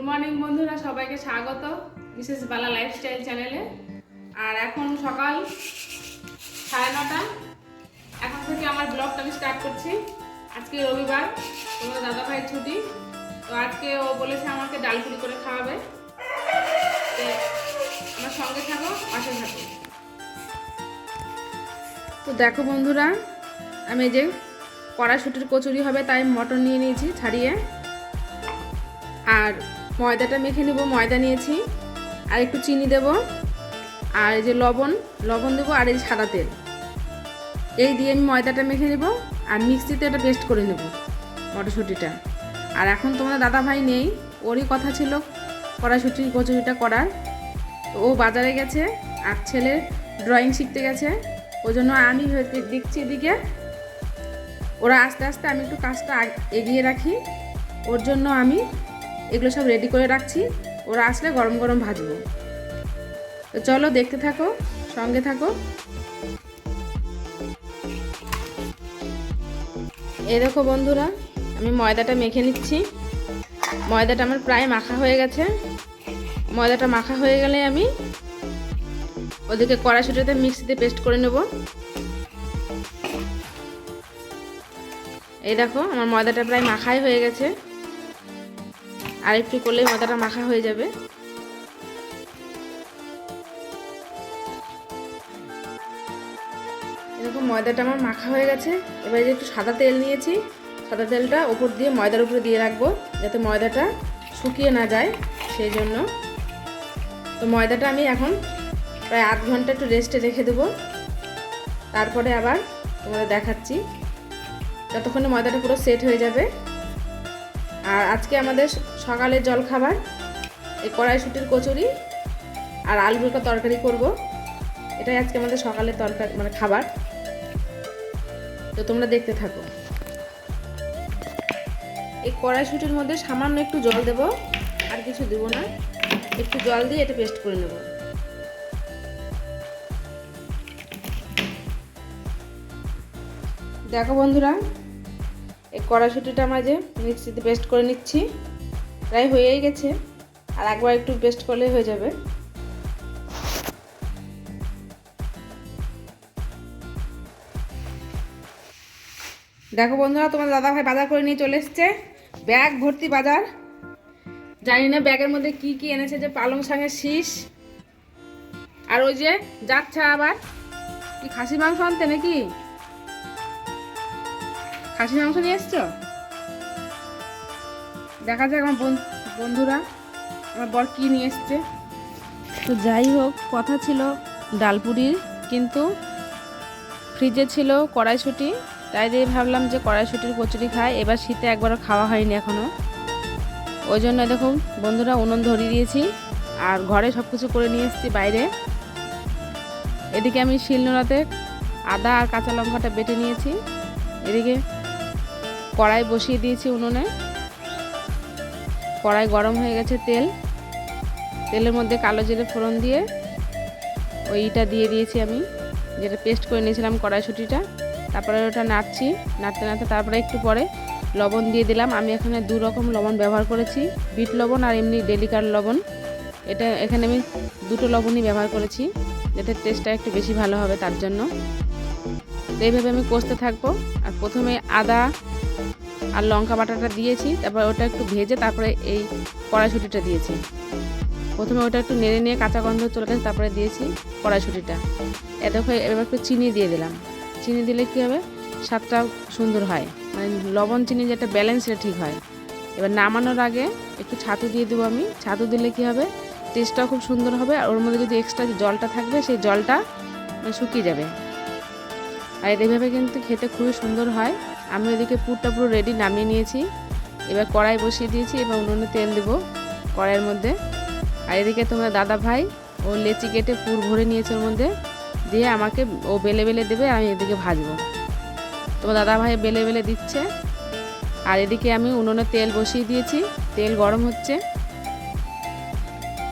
Good morning বন্ধুরা, সবাইকে স্বাগত মিসেস বালা লাইফস্টাইল চ্যানেলে। আর এখন সকাল 9:30। এখন থেকে আমার ব্লগটা আমি স্টার্ট করছি। আজকে রবিবার, তোমার দাদা ভাইয়ের ছুটি, তো আজকে ও বলেছে আমাকে ডালপুরি করে খাওয়াবে। আমার সঙ্গে থাকো, পাশে থাকো। তো দেখো বন্ধুরা, আমি যে কড়াইশুটির কচুরি হবে তাই মটর নিয়ে নিয়েছি ছাড়িয়ে, আর ময়দাটা মেখে নেব। ময়দা নিয়েছি, আর একটু চিনি দেব, আর এই যে লবণ দেবো, আর এই সাদা তেল, এই দিয়ে আমি ময়দাটা মেখে নেব আর মিক্সিতে এটা পেস্ট করে নেব মটরশুঁটিটা। আর এখন তোমাদের দাদা ভাই নেই, ওরই কথা ছিল কড়াইশুঁটির কচুরিটা করার, তো ও বাজারে গেছে আর ছেলে ড্রয়িং শিখতে গেছে। ওই জন্য আমি দেখছি এদিকে ওরা আস্তে আস্তে, আমি একটু কাজটা এগিয়ে রাখি, ওর জন্য আমি এগুলো সব রেডি করে রাখছি। ওরা আসলে গরম গরম ভাজবো। তো চলো দেখতে থাকো, সঙ্গে থাকো। এই দেখো বন্ধুরা, আমি ময়দাটা মেখে নিচ্ছি। ময়দাটা আমার প্রায় মাখা হয়ে গেছে। ময়দাটা মাখা হয়ে গেলে আমি ওদিকে কড়াইশুঁটিতে মিক্সিতে পেস্ট করে নেব। এই দেখো, আমার ময়দাটা প্রায় মাখাই হয়ে গেছে, আর একটু করলেই ময়দাটা মাখা হয়ে যাবে। এরকম ময়দাটা আমার মাখা হয়ে গেছে। এবার যে একটু সাদা তেল নিয়েছি, সাদা তেলটা ওপর দিয়ে ময়দার উপরে দিয়ে রাখবো, যাতে ময়দাটা শুকিয়ে না যায়, সেই জন্য। তো ময়দাটা আমি এখন প্রায় আধ ঘন্টা একটু রেস্টে রেখে দেবো, তারপরে আবার তোমাদের দেখাচ্ছি, যতক্ষণে ময়দাটা পুরো সেট হয়ে যাবে। আর আজকে আমাদের সকালের জলখাবার এই কড়াইশুঁটির কচুরি আর আলু বোরকা তরকারি করব। এটাই আজকে আমাদের সকালের তরকারি, মানে খাবার। তো তোমরা দেখতে থাকো। এই কড়াইশুঁটির মধ্যে সামান্য একটু জল দেব, আর কিছু দেব না। একটু জল দিয়ে এটা পেস্ট করে নেব। দেখো বন্ধুরা, এই কড়াইশুঁটিটা আমার যে মিক্সিতে পেস্ট করে নিচ্ছি, প্রায় হয়েই গেছে, আর একবার একটু পেস্ট করলে হয়ে যাবে। দেখো বন্ধুরা, তোমার দাদা ভাই বাজার করে নিয়ে চলে এসছে, ব্যাগ ভর্তি বাজার। জানি না ব্যাগের মধ্যে কি কি এনেছে, যে পালং শাকের শীষ, আর ওই যে যাচ্ছে আবার কি খাসি মাংস আনতে, নাকি খাসি মাংস নিয়ে এসছো? দেখা যাক আমার বন্ধুরা আমার বর কি নিয়ে এসছে। তো যাই হোক, কথা ছিল ডালপুরির, কিন্তু ফ্রিজে ছিল কড়াইশুঁটি, তাই দিয়ে ভাবলাম যে কড়াইশুঁটির কচুরি খাই। এবার শীতে একবারও খাওয়া হয়নি এখনও, ওই জন্য দেখুন বন্ধুরা উনুন ধরিয়ে দিয়েছি, আর ঘরে সব কিছু করে নিয়ে এসেছি বাইরে। এদিকে আমি শিলনোড়াতে আদা আর কাঁচা লঙ্কাটা বেটে নিয়েছি। এদিকে কড়াই বসিয়ে দিয়েছি উনুনে। কড়াই গরম হয়ে গেছে, তেলের মধ্যে কালো জিরে ফোড়ন দিয়ে ওইটা দিয়ে দিয়েছি আমি, যেটা পেস্ট করে নিয়েছিলাম কড়াইশুঁটিটা। তারপরে ওটা নাড়তে নাড়তে তারপরে একটু পরে লবণ দিয়ে দিলাম। আমি এখানে দু রকম লবণ ব্যবহার করেছি, বিট লবণ আর এমনি ডেলিকার লবণ। এখানে আমি দুটো লবণই ব্যবহার করেছি, যাতে টেস্টটা একটু বেশি ভালো হবে, তার জন্য। তো এইভাবে আমি কষতে থাকবো। আর প্রথমে আদা আর লঙ্কা বাটাটা দিয়েছি, তারপর ওটা একটু ভেজে তারপরে এই কড়াইশুঁটিটা দিয়েছি। প্রথমে ওটা একটু নেড়ে নিয়ে কাঁচা গন্ধ চলে গেছে, তারপরে দিয়েছি কড়াইশুঁটিটা। দেখো এবার একটু চিনি দিয়ে দিলাম। চিনি দিলে কী হবে, স্বাদটা সুন্দর হয়, মানে লবণ চিনি যেটা ব্যালেন্স, সেটা ঠিক হয়। এবার নামানোর আগে একটু ছাতু দিয়ে দেবো আমি। ছাতু দিলে কী হবে, টেস্টটাও খুব সুন্দর হবে, আর ওর মধ্যে যদি এক্সট্রা যে জলটা থাকবে সেই জলটা শুকিয়ে যাবে। আর এইভাবে কিন্তু খেতে খুবই সুন্দর হয়। আমি ওইদিকে পুরটা পুরো রেডি নামিয়ে নিয়েছি। এবার কড়াই বসিয়ে দিয়েছি, এবার উনুনে তেল দেবো কড়াইয়ের মধ্যে। আর এদিকে তোমার দাদা ভাই ও লেচি কেটে পুর ভরে নিয়েছে ওর মধ্যে, দিয়ে আমাকে ও বেলে বেলে দেবে, আমি এদিকে ভাজবো। তোমার দাদা ভাই বেলে বেলে দিচ্ছে, আর এদিকে আমি উনুনে তেল বসিয়ে দিয়েছি, তেল গরম হচ্ছে,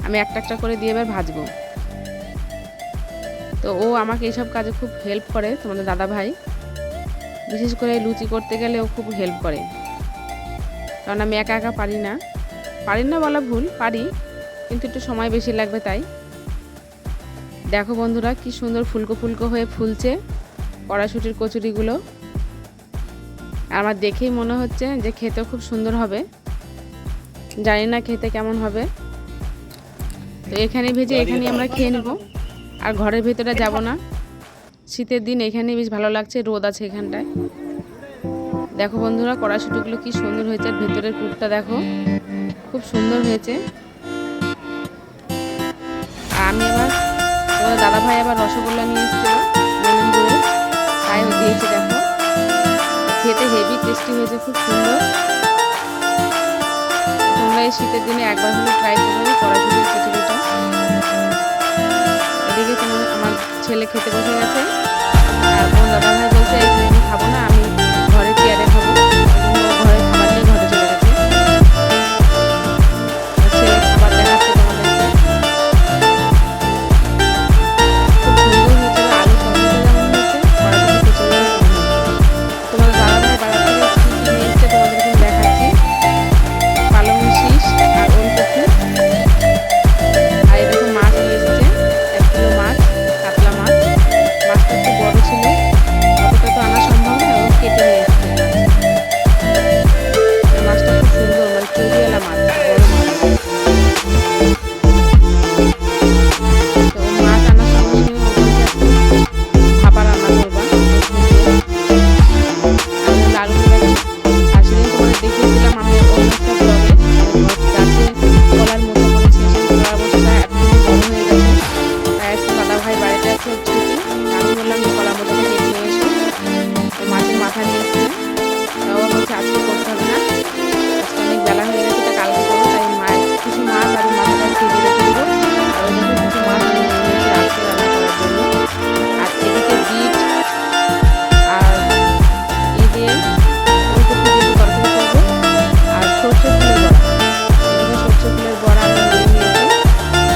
আমি একটা একটা করে দিয়ে এবার ভাজবো। তো ও আমাকে এইসব কাজে খুব হেল্প করে, তোমাদের দাদা ভাই। বিশেষ করে লুচি করতে গেলে ও খুব হেল্প করে, কারণ আমি একা একা পারি না। পারি না বলা ভুল, পারি, কিন্তু একটু সময় বেশি লাগবে। তাই দেখো বন্ধুরা কি সুন্দর ফুলকো ফুলকো হয়ে ফুলছে কড়াইশুঁটির কচুরিগুলো। আমার দেখেই মনে হচ্ছে যে খেতে খুব সুন্দর হবে, জানি না খেতে কেমন হবে। তো এখানে ভেজে এখানেই আমরা খেয়ে নেব, আর ঘরের ভেতরে যাব না। শীতের দিন এখানেই বেশ ভালো লাগছে, রোদ আছে এখানটায়। দেখো বন্ধুরা কড়াইশুঁটিগুলো কি সুন্দর হয়েছে, আর ভেতরের পুরটা দেখো খুব সুন্দর হয়েছে। আর আমি এবার তোমাদের দাদাভাই আবার রসগোল্লা নিয়ে এসেছিল গোবিন্দপুরে, তাই দিয়েছি। দেখো খেতে হেভি টেস্টি হয়েছে, খুব সুন্দর। তোমরা এই শীতের দিনে একবার হলে ট্রাই করবে কড়াইশুঁটির কচুরিটা। এদিকে তোমার আমার ছেলে খেতে বসে গেছে, আর তোমার দাদাভাই বলছে এইখানে আমি খাবো না, আমি ঘরে চেয়ারে খাবো। ঘরে খাবার নিয়ে ঘরে চলে গেছে। ছেলে খাবার দেখাচ্ছে তোমাদেরকে, খুব সুন্দর হয়েছে। আলু টমেটো যেমন হয়েছে, কড়াইশুঁটির কচুরি তোমাদের দাদাভাই বাজার থেকে কি কি নিয়ে এসেছে তোমাদেরকে দেখাচ্ছি। পালং শীষ আর ওলকপি, আর এরকম মাছ নিয়ে এসেছে 1 কিলো মাছ, কাতলা মাছ। মাছটা একটু বড় ছিল, অতটা তো আনা সম্ভব না, ও কেটে নিয়ে এসেছে। মাছটা খুব সুন্দর, মানে চুরিওয়ালা মাছ, বড় মাছ। তো মাছ আনার সঙ্গে সঙ্গে ও বলছে একটু ভাপা রান্না করবা। আমি লালু গেছি, আর সেদিন তোমাদের দেখিয়েছিলাম আমি অন্য একটা ব্লগে গাছে কলার মতো করেছি, সেই কলার মতোটা একদম বড় হয়ে গেছে। তাই আজকে দাদাভাই বাড়িতে আছে, ছুটি। আমি বললাম যে কলার মতোটা কেটে নিয়ে এসো। তো মাছের মাথা নিয়ে এসছে, তাও বলছে আজকে করতে হবে না, আজকে অনেক বেলা হয়ে গেছে, তা কালকে করবো। তাই মায়ের কিছু মাছ আর মাথাটা ফিরিয়ে রেখে দেবো, আর ওই দেখো কিছু মাছ আমি নিয়েছি আজকে রান্না করার জন্য। আর এদিকে বিট আর দিয়ে ওলকপি দিয়ে তরকারি করবো, আর সর্ষে ফুলের বড়া। এদিকে সর্ষে ফুলের বড়া আমি নিয়ে নিয়েছি।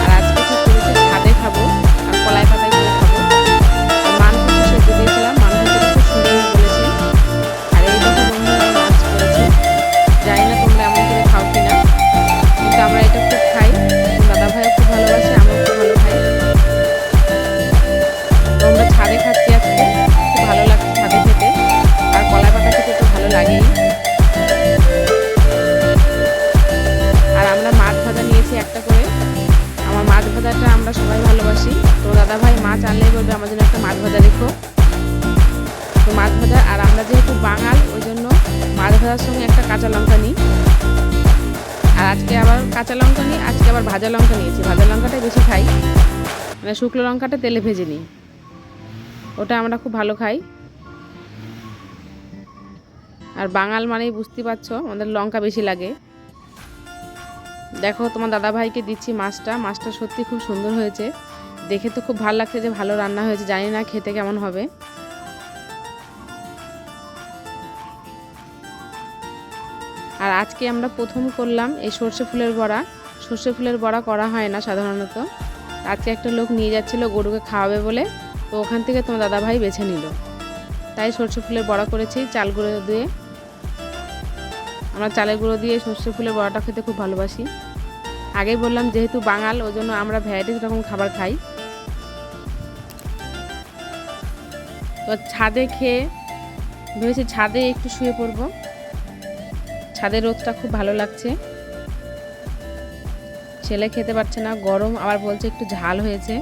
আর আজকে ঠিক করেছি ছাদে খাবো, আর কলাই পাতায় করে খাবো। আর মানকচু সেদ্ধ দিয়েছিলাম, মানকচুটা খুব সুন্দর বলেছে। আর এই দেখো বন্ধুরা আমি মাছ করেছি, জানি না তোমরা এমন করে খাও কিনা, কিন্তু আমরা এটা খুব খাই। দাদাভাইও খুব ভালোবাসে, আমিও খুব ভালো খাই। তো আমরা ছাদে খাচ্ছি আজকে, খুব ভালো লাগছে ছাদে খেতে, আর কলাই পাতা খেতে তো ভালো লাগেই। আর আমরা মাছ ভাজা নিয়েছি একটা করে, আমার মাছ ভাজাটা আমরা সবাই ভালোবাসি। তো দাদাভাই মাছ আনলেই বলবে আমার জন্য একটা মাছ ভাজা রেখো। তো মাছ ভাজা, আর আমরা যেহেতু বাঙাল ওই জন্য মাছ ভাজার সঙ্গে একটা কাঁচা লঙ্কা নিই। আর আজকে আবার কাঁচা লঙ্কা নিই, আজকে আবার ভাজা লঙ্কা নিয়েছি। ভাজা লঙ্কাটাই বেশি খাই, মানে শুকনো লঙ্কাটা তেলে ভেজে নিই, ওটা আমরা খুব ভালো খাই। আর বাঙাল মানেই বুঝতে পারছো আমাদের লঙ্কা বেশি লাগে। দেখো তোমার দাদাভাইকে দিচ্ছি মাছটা, মাছটা সত্যি খুব সুন্দর হয়েছে, দেখে তো খুব ভালো লাগছে যে ভালো রান্না হয়েছে, জানি না খেতে কেমন হবে। আর আজকে আমরা প্রথম করলাম এই সর্ষে ফুলের বড়া। সর্ষে ফুলের বড়া করা হয় না সাধারণত। আজকে একটা লোক নিয়ে যাচ্ছিল গরুকে খাওয়াবে বলে, তো ওখান থেকে তোমার দাদাভাই বেছে নিল, তাই সর্ষে ফুলের বড়া করেছি চাল গুঁড়ো দিয়ে। আমরা চালের গুঁড়ো দিয়ে সর্ষে ফুলের বড়াটা খেতে খুব ভালোবাসি। আগেই বললাম যেহেতু বাঙাল ওই জন্য আমরা ভ্যারাইটিস রকম খাবার খাই। তো ছাদে খেয়ে ভেবেছি ছাদে একটু শুয়ে পড়বো, ছাদের রোদটা খুব ভালো লাগছে। ছেলে খেতে পারছে না, গরম, আবার বলছে একটু ঝাল হয়েছে,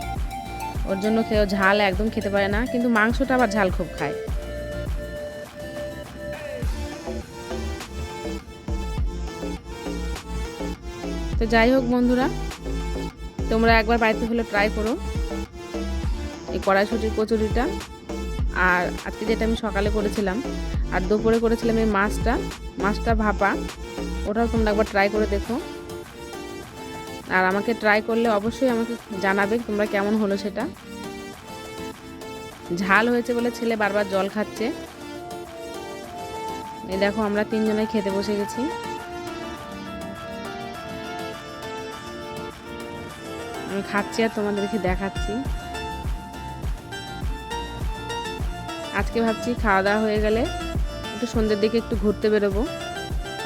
ওর জন্য কেউ ঝাল একদম খেতে পারে না, কিন্তু মাংসটা আবার ঝাল খুব খায়। তো যাই হোক বন্ধুরা, তোমরা একবার বাড়িতে হলে ট্রাই করো এই কড়াইশুঁটির কচুরিটা। আর আজকে যেটা আমি সকালে করেছিলাম আর দুপুরে করেছিলাম এই মাছটা ভাপা, ওটাও তোমরা একবার ট্রাই করে দেখো। আর আমাকে ট্রাই করলে অবশ্যই আমাকে জানাবে তোমরা কেমন হলো সেটা। ঝাল হয়েছে বলে ছেলে বারবার জল খাচ্ছে। এই দেখো আমরা 3 জনে খেতে বসে গেছি। আমি খাচ্ছি আর তোমাদেরকে দেখাচ্ছি। আজকে ভাবছি খাওয়া দাওয়া হয়ে গেলে একটু সন্ধ্যের দিকে একটু ঘুরতে বেরোবো,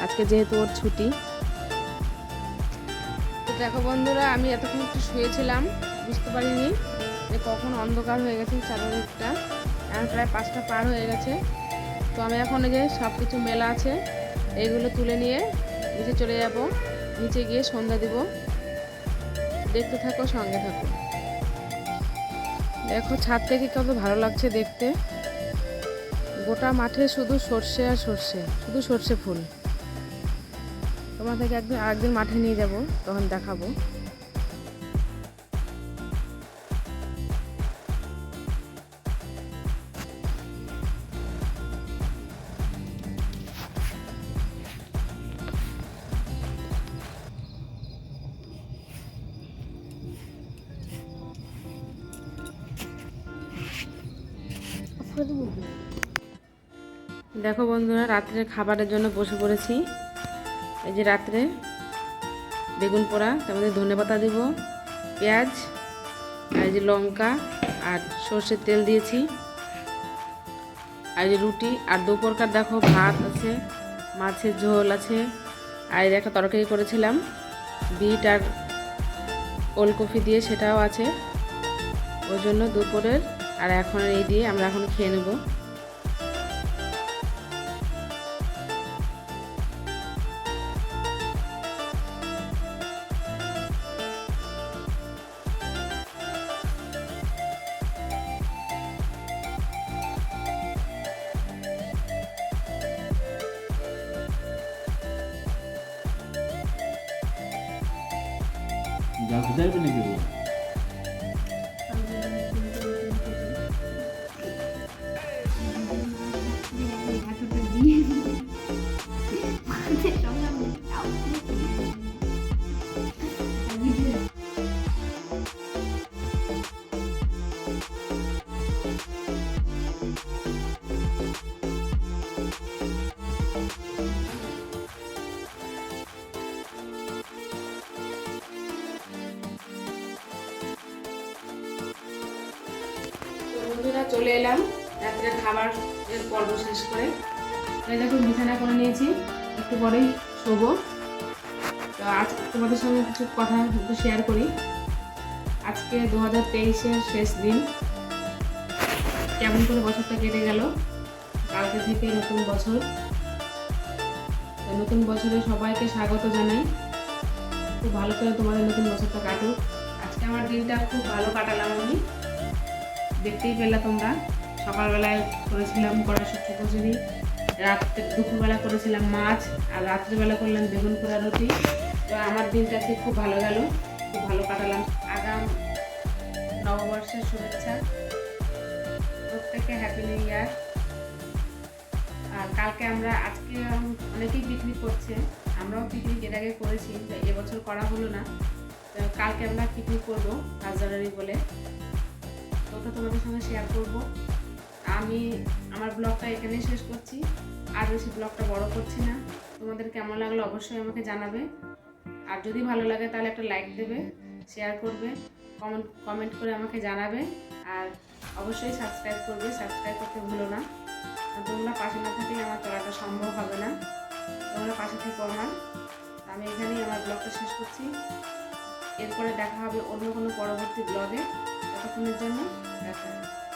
আজকে যেহেতু ওর ছুটি। দেখো বন্ধুরা, আমি এতক্ষণ একটু শুয়েছিলাম, বুঝতে পারিনি যে কখন অন্ধকার হয়ে গেছে চারদিকটা। এখন প্রায় 5টা পার হয়ে গেছে। তো আমি এখন এই যে সব কিছু মেলা আছে এইগুলো তুলে নিয়ে নিচে চলে যাব। নিচে গিয়ে সন্ধ্যা দিব। দেখতে থাকো, সঙ্গে থাকো। দেখো ছাদ থেকে কত ভালো লাগছে দেখতে। গোটা মাঠে শুধু সর্ষে আর সর্ষে, শুধু সর্ষে ফুল। তোমাদেরকে একদিন মাঠে নিয়ে যাব, তখন দেখাবো। দেখো বন্ধুরা, রাত্রে খাবারের জন্য বসে পড়েছি। এই যে রাত্রে বেগুন পোড়া, তার মধ্যে ধনেপাতা দিব, পেঁয়াজ আর এই যে লঙ্কা আর সর্ষের তেল দিয়েছি, আর এই যে রুটি। আর দুপুরকার দেখো ভাত আছে, মাছের ঝোল আছে, আর এই একটা তরকারি করেছিলাম বিট আর ওলকপি দিয়ে, সেটাও আছে। ওই জন্য দুপুরের আর এখন এই দিয়ে আমরা এখন খেয়ে নেব। যা বুঝাইবে নাকি ও? বন্ধুরা, চলে এলাম রাত্রে খাবার পর্ব শেষ করে। এই দেখো বিছানা করে নিয়েছি, একটু পরেই শোবো। তো আজ তোমাদের সঙ্গে কিছু কথা একটু শেয়ার করি। আজকে 2023-এর শেষ দিন। কেমন করে বছরটা কেটে গেল। কালকে থেকে নতুন বছর। তো নতুন বছরে সবাইকে স্বাগত জানাই। খুব ভালো করে তোমাদের নতুন বছরটা কাটুক। আজকে আমার দিনটা খুব ভালো কাটালাম আমি। দেখতেই পেলা তোমরা, সকালবেলায় করেছিলাম কড়াইশুঁটি কচুরি, দুপুরবেলা করেছিলাম মাছ, আর রাত্রিবেলা করলাম বেগুন পোড়া রুটি। তো আমার দিনটা আজকে খুব ভালো গেল, খুব ভালো কাটালাম। আগাম নববর্ষের শুভেচ্ছা প্রত্যেককে, হ্যাপি নিউ ইয়ার। আর কালকে আজকে অনেকেই পিকনিক করছে, আমরাও পিকনিক এর আগে করেছি, এবছর করা হলো না। তো কালকে আমরা পিকনিক করবো 5 জানুয়ারি বলে। ওটা তোমাদের সঙ্গে শেয়ার করব। আমি আমার ব্লগটা এখানেই শেষ করছি, আর বেশি ব্লগটা বড় করছি না। তোমাদের কেমন লাগলো অবশ্যই আমাকে জানাবে। আর যদি ভালো লাগে তাহলে একটা লাইক দেবে, শেয়ার করবে, কমেন্ট করে আমাকে জানাবে। আর অবশ্যই সাবস্ক্রাইব করবে, সাবস্ক্রাইব করতে ভুলো না। তোমরা পাশে না থাকলে আমার চলাটা সম্ভব হবে না। তোমরা পাশে থেকে আমার। আমি এখানেই আমার ব্লগটা শেষ করছি। এরপরে দেখা হবে অন্য কোনো পরবর্তী ব্লগে। ততক্ষণের জন্য দেখা।